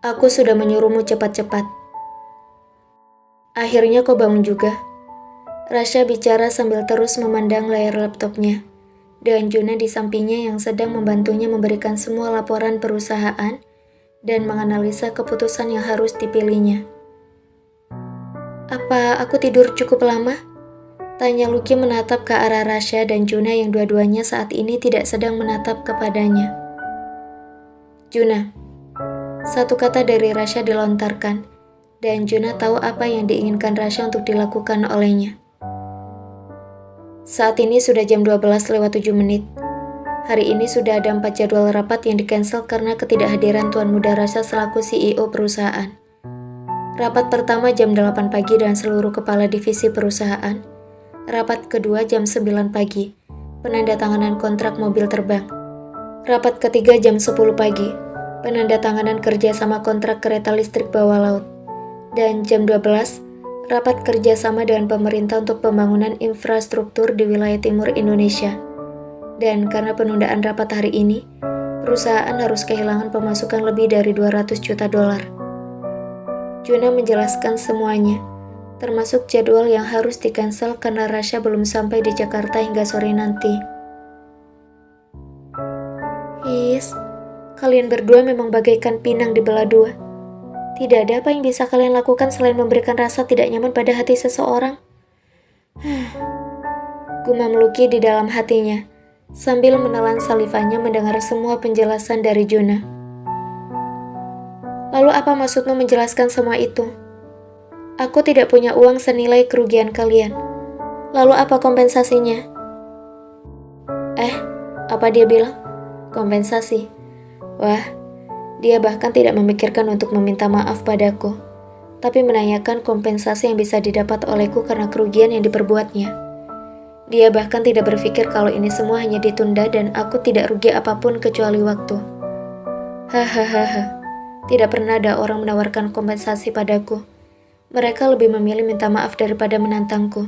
Aku sudah menyuruhmu cepat-cepat. Akhirnya kau bangun juga. Rasha bicara sambil terus memandang layar laptopnya. Dan Juna di sampingnya yang sedang membantunya memberikan semua laporan perusahaan dan menganalisa keputusan yang harus dipilihnya. Apa aku tidur cukup lama? Tanya Lucky menatap ke arah Rasha dan Juna yang dua-duanya saat ini tidak sedang menatap kepadanya. Juna. Satu kata dari Rasha dilontarkan, dan Juna tahu apa yang diinginkan Rasha untuk dilakukan olehnya. Saat ini sudah jam 12:07. Hari ini sudah ada 4 jadwal rapat yang di-cancel karena ketidakhadiran Tuan Muda Rasha selaku CEO perusahaan. Rapat pertama jam 8 pagi dan seluruh kepala divisi perusahaan. Rapat kedua jam 9 pagi, penandatanganan kontrak mobil terbang. Rapat ketiga jam 10 pagi, penandatanganan kerjasama kontrak kereta listrik bawah laut. Dan jam 12, rapat kerjasama dengan pemerintah untuk pembangunan infrastruktur di wilayah timur Indonesia. Dan karena penundaan rapat hari ini, perusahaan harus kehilangan pemasukan lebih dari 200 juta dolar. Juna menjelaskan semuanya, termasuk jadwal yang harus di-cancel karena Rasha belum sampai di Jakarta hingga sore nanti. Kalian berdua memang bagaikan pinang dibelah dua. Tidak ada apa yang bisa kalian lakukan selain memberikan rasa tidak nyaman pada hati seseorang. Gumam Lucky di dalam hatinya, sambil menelan salivanya mendengar semua penjelasan dari Juna. Lalu apa maksudmu menjelaskan semua itu? Aku tidak punya uang senilai kerugian kalian. Lalu apa kompensasinya? Apa dia bilang? Kompensasi. Wah, dia bahkan tidak memikirkan untuk meminta maaf padaku, tapi menanyakan kompensasi yang bisa didapat olehku karena kerugian yang diperbuatnya. Dia bahkan tidak berpikir kalau ini semua hanya ditunda dan aku tidak rugi apapun kecuali waktu. Hahaha, tidak pernah ada orang menawarkan kompensasi padaku. Mereka lebih memilih minta maaf daripada menantangku.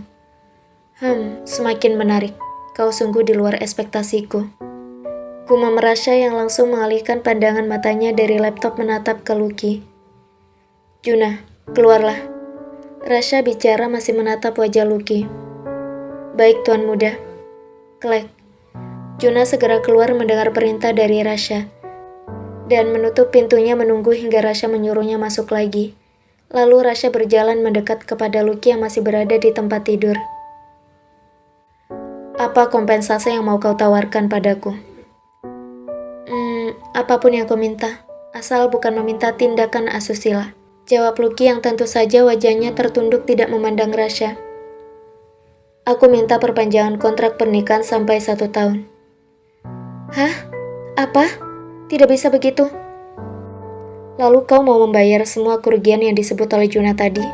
Semakin menarik. Kau sungguh di luar ekspektasiku. Gumam Rasha yang langsung mengalihkan pandangan matanya dari laptop menatap ke Lucky. Juna, keluarlah. Rasha bicara masih menatap wajah Lucky. Baik, Tuan Muda. Klek. Juna segera keluar mendengar perintah dari Rasha dan menutup pintunya menunggu hingga Rasha menyuruhnya masuk lagi. Lalu Rasha berjalan mendekat kepada Lucky yang masih berada di tempat tidur. Apa kompensasi yang mau kau tawarkan padaku? Apapun yang kau minta, asal bukan meminta tindakan asusila. Jawab Lucky yang tentu saja wajahnya tertunduk tidak memandang Rasha. Aku minta perpanjangan kontrak pernikahan sampai 1 tahun. Hah? Apa? Tidak bisa begitu. Lalu kau mau membayar semua kerugian yang disebut oleh Juna tadi?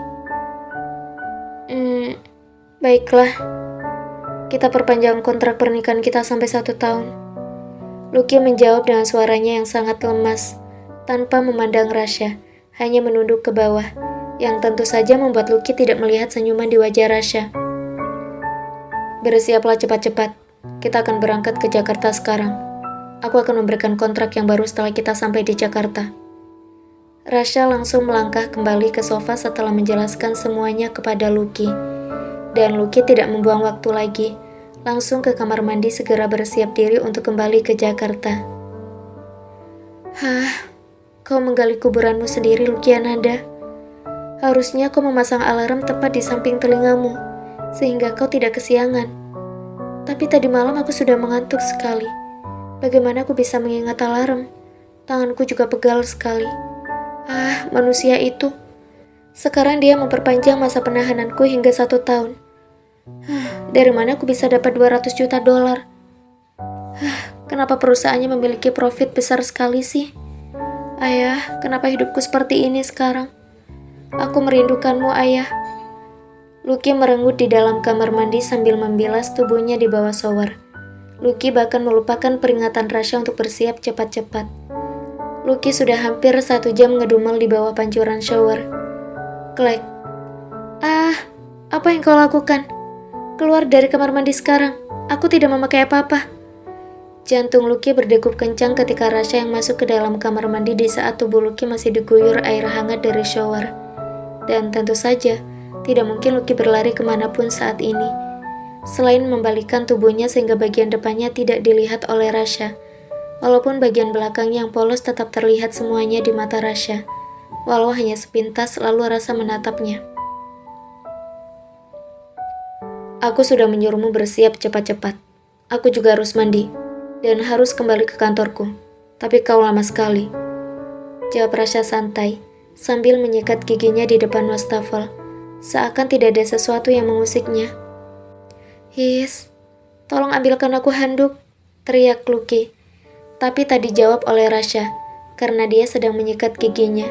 Baiklah. Kita perpanjang kontrak pernikahan kita sampai 1 tahun. Lucky menjawab dengan suaranya yang sangat lemas, tanpa memandang Rasha, hanya menunduk ke bawah, yang tentu saja membuat Lucky tidak melihat senyuman di wajah Rasha. Bersiaplah cepat-cepat, kita akan berangkat ke Jakarta sekarang. Aku akan memberikan kontrak yang baru setelah kita sampai di Jakarta. Rasha langsung melangkah kembali ke sofa setelah menjelaskan semuanya kepada Lucky. Dan Lucky tidak membuang waktu lagi, langsung ke kamar mandi segera bersiap diri untuk kembali ke Jakarta. Kau menggali kuburanmu sendiri, Lucky Ananda. Harusnya kau memasang alarm tepat di samping telingamu, sehingga kau tidak kesiangan. Tapi tadi malam aku sudah mengantuk sekali. Bagaimana aku bisa mengingat alarm? Tanganku juga pegal sekali. Manusia itu. Sekarang dia memperpanjang masa penahananku hingga 1 tahun. Dari mana aku bisa dapat 200 juta dolar? Kenapa perusahaannya memiliki profit besar sekali sih? Ayah, kenapa hidupku seperti ini sekarang? Aku merindukanmu, Ayah. Lucky merenggut di dalam kamar mandi sambil membilas tubuhnya di bawah shower. Lucky bahkan melupakan peringatan Rasha untuk bersiap cepat-cepat. Lucky sudah hampir 1 jam ngedumel di bawah pancuran shower. Klek. Apa yang kau lakukan? Keluar dari kamar mandi sekarang. Aku tidak memakai apa-apa. Jantung Lucky berdegup kencang ketika Rasha yang masuk ke dalam kamar mandi di saat tubuh Lucky masih diguyur air hangat dari shower. Dan tentu saja, tidak mungkin Lucky berlari kemanapun saat ini, selain membalikkan tubuhnya sehingga bagian depannya tidak dilihat oleh Rasha. Walaupun bagian belakangnya yang polos tetap terlihat semuanya di mata Rasha, walau hanya sepintas lalu Rasha menatapnya. Aku sudah menyuruhmu bersiap cepat-cepat. Aku juga harus mandi, dan harus kembali ke kantorku. Tapi kau lama sekali, jawab Rasha santai, sambil menyikat giginya di depan wastafel, seakan tidak ada sesuatu yang mengusiknya. His, tolong ambilkan aku handuk, teriak Lucky. Tapi tak dijawab oleh Rasha, karena dia sedang menyikat giginya,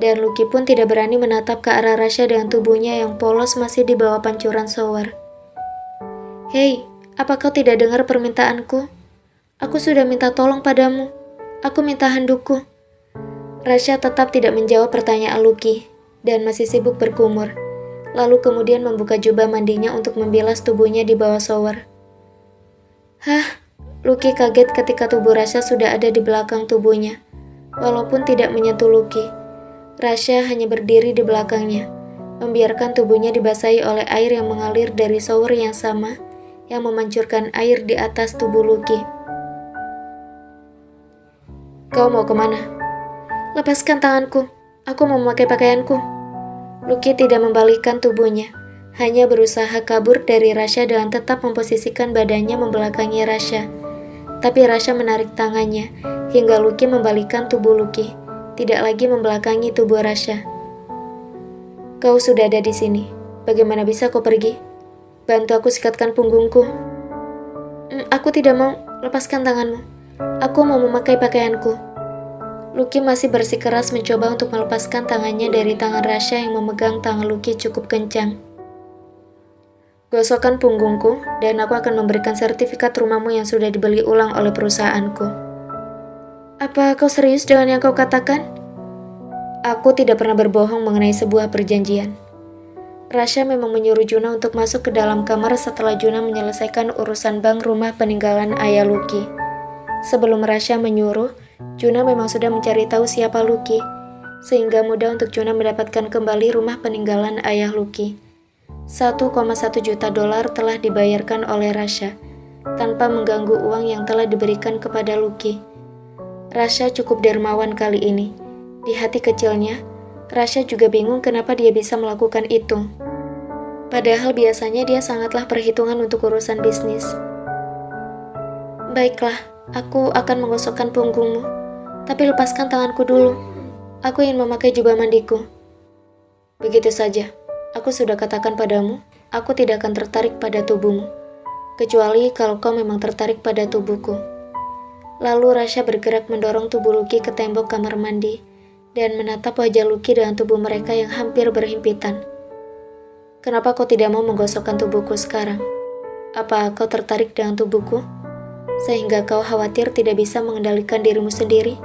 dan Lucky pun tidak berani menatap ke arah Rasha dengan tubuhnya yang polos masih di bawah pancuran shower. Hei, apa kau tidak dengar permintaanku? Aku sudah minta tolong padamu. Aku minta handukku. Rasha tetap tidak menjawab pertanyaan Lucky, dan masih sibuk berkumur. Lalu kemudian membuka jubah mandinya untuk membilas tubuhnya di bawah shower. Hah? Lucky kaget ketika tubuh Rasha sudah ada di belakang tubuhnya. Walaupun tidak menyentuh Lucky, Rasha hanya berdiri di belakangnya, membiarkan tubuhnya dibasahi oleh air yang mengalir dari shower yang sama, yang memancurkan air di atas tubuh Lucky. Kau mau kemana? Lepaskan tanganku, aku mau memakai pakaianku. Lucky tidak membalikkan tubuhnya, hanya berusaha kabur dari Rasha dengan tetap memposisikan badannya membelakangi Rasha. Tapi Rasha menarik tangannya, hingga Lucky membalikkan tubuh Lucky, tidak lagi membelakangi tubuh Rasha. Kau sudah ada di sini, bagaimana bisa kau pergi? Bantu aku sikatkan punggungku. Aku tidak mau, lepaskan tanganmu. Aku mau memakai pakaianku. Lucky masih bersikeras mencoba untuk melepaskan tangannya dari tangan Rasha yang memegang tangan Lucky cukup kencang. Gosokkan punggungku, dan aku akan memberikan sertifikat rumahmu yang sudah dibeli ulang oleh perusahaanku. Apa kau serius dengan yang kau katakan? Aku tidak pernah berbohong mengenai sebuah perjanjian. Rasha memang menyuruh Juna untuk masuk ke dalam kamar setelah Juna menyelesaikan urusan bank rumah peninggalan ayah Lucky. Sebelum Rasha menyuruh, Juna memang sudah mencari tahu siapa Lucky, sehingga mudah untuk Juna mendapatkan kembali rumah peninggalan ayah Lucky. 1,1 juta dolar telah dibayarkan oleh Rasha, tanpa mengganggu uang yang telah diberikan kepada Lucky. Rasha cukup dermawan kali ini. Di hati kecilnya, Rasha juga bingung kenapa dia bisa melakukan itu. Padahal biasanya dia sangatlah perhitungan untuk urusan bisnis. Baiklah, aku akan menggosokkan punggungmu. Tapi lepaskan tanganku dulu. Aku ingin memakai jubah mandiku. Begitu saja. Aku sudah katakan padamu, aku tidak akan tertarik pada tubuhmu. Kecuali kalau kau memang tertarik pada tubuhku. Lalu Rasha bergerak mendorong tubuh Lucky ke tembok kamar mandi, dan menatap wajah Lucky dengan tubuh mereka yang hampir berhimpitan. Kenapa kau tidak mau menggosokkan tubuhku sekarang? Apa kau tertarik dengan tubuhku? Sehingga kau khawatir tidak bisa mengendalikan dirimu sendiri?